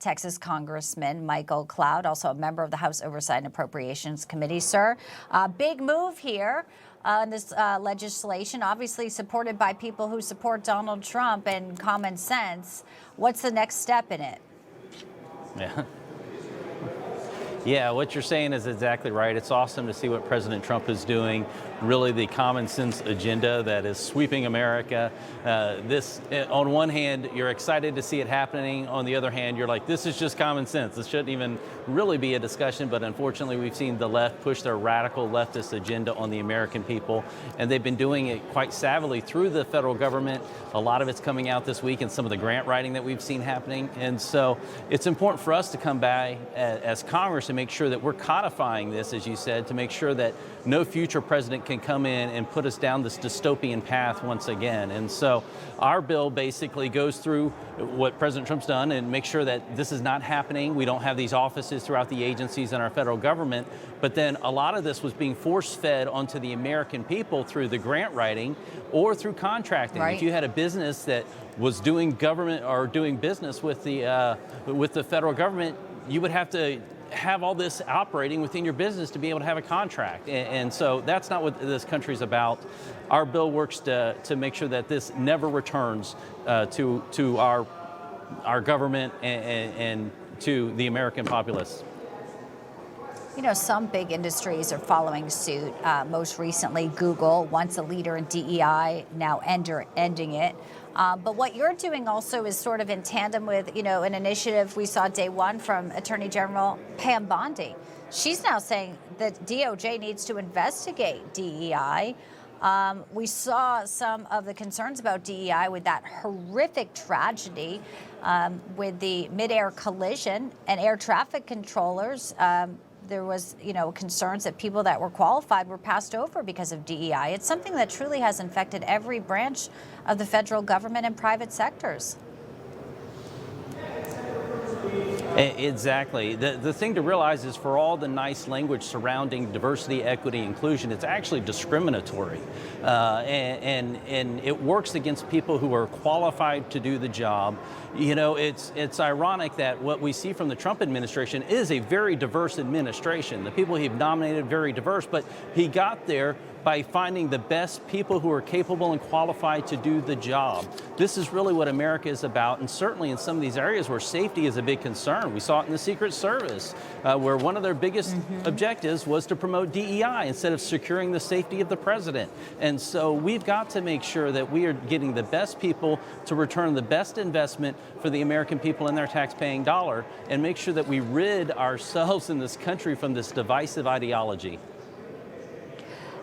Texas Congressman Michael Cloud, also a member of the House Oversight and Appropriations Committee. Sir, big move here in this legislation, obviously supported by people who support Donald Trump and common sense. What's the next step in it? Yeah, what you're saying is exactly right. It's awesome to see what President Trump is doing, really the common sense agenda that is sweeping America. On one hand, you're excited to see it happening. On the other hand, you're like, this is just common sense. This shouldn't even really be a discussion. But unfortunately, we've seen the left push their radical leftist agenda on the American people. And they've been doing it quite savvily through the federal government. A lot of it's coming out this week in some of the grant writing that we've seen happening. And so it's important for us to come by as Congress and make sure that we're codifying this, as you said, to make sure that no future president can come in and put us down this dystopian path once again. And so our bill basically goes through what President Trump's done and make sure that this is not happening. We don't have these offices throughout the agencies in our federal government. But then a lot of this was being force-fed onto the American people through the grant writing or through contracting. Right. If you had a business that was doing government or doing business with the federal government, you would have to have all this operating within your business to be able to have a contract. And so that's not what this country's about. Our bill works to make sure that this never returns to our government and to the American populace. You know, some big industries are following suit. Most recently, Google, once a leader in DEI, now ending it. But what you're doing also is sort of in tandem with, you know, an initiative we saw day one from Attorney General Pam Bondi. She's now saying that DOJ needs to investigate DEI. We saw some of the concerns about DEI with that horrific tragedy with the mid-air collision and air traffic controllers. There was, you know, concerns that people that were qualified were passed over because of DEI. It's something that truly has infected every branch of the federal government and private sectors. Exactly. The thing to realize is for all the nice language surrounding diversity, equity, inclusion, it's actually discriminatory. And it works against people who are qualified to do the job. You know, it's ironic that what we see from the Trump administration is a very diverse administration. The people he've nominated are very diverse, but he got there by finding the best people who are capable and qualified to do the job. This is really what America is about, and certainly in some of these areas where safety is a big concern. We saw it in the Secret Service, where one of their biggest objectives was to promote DEI instead of securing the safety of the president. And so we've got to make sure that we are getting the best people to return the best investment for the American people and their tax-paying dollar, and make sure that we rid ourselves in this country from this divisive ideology.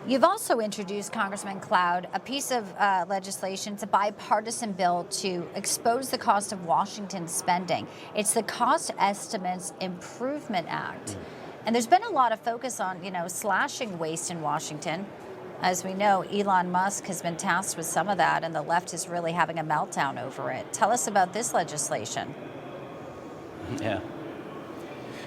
You've also introduced, Congressman Cloud, a piece of legislation. It's a bipartisan bill to expose the cost of Washington spending. It's the Cost Estimates Improvement Act. And there's been a lot of focus on, you know, slashing waste in Washington. As we know, Elon Musk has been tasked with some of that, and the left is really having a meltdown over it. Tell us about this legislation. Yeah.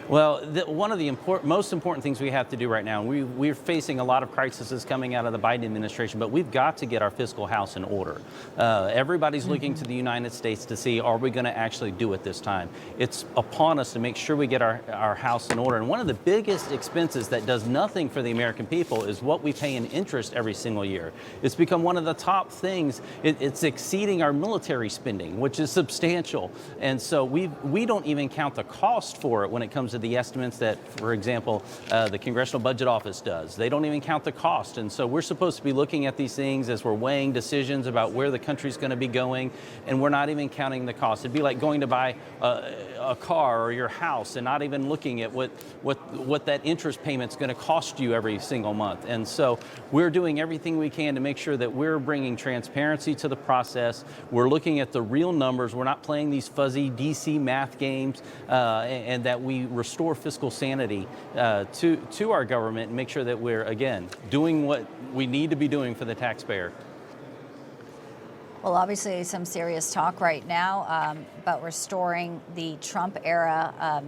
Well, one of the most important things we have to do right now, we're facing a lot of crises coming out of the Biden administration, but we've got to get our fiscal house in order. Everybody's looking to the United States to see, are we going to actually do it this time? It's upon us to make sure we get our house in order. And one of the biggest expenses that does nothing for the American people is what we pay in interest every single year. It's become one of the top things. It's exceeding our military spending, which is substantial. And so we don't even count the cost for it when it comes to the estimates that, for example, the Congressional Budget Office does. They don't even count the cost. And so we're supposed to be looking at these things as we're weighing decisions about where the country's going to be going, and we're not even counting the cost. It'd be like going to buy a car or your house and not even looking at what that interest payment's going to cost you every single month. And so we're doing everything we can to make sure that we're bringing transparency to the process. We're looking at the real numbers. We're not playing these fuzzy DC math games, and that we restore fiscal sanity to our government and make sure that we're, again, doing what we need to be doing for the taxpayer. Well, obviously some serious talk right now about restoring the Trump era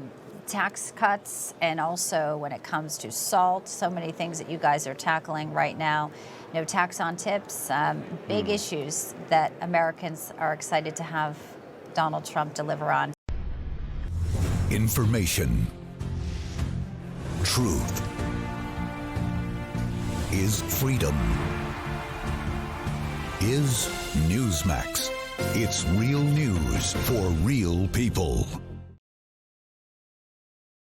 tax cuts, and also when it comes to salt, so many things that you guys are tackling right now. No tax on tips, big issues that Americans are excited to have Donald Trump deliver on. Information. Truth is freedom. Is Newsmax. It's real news for real people.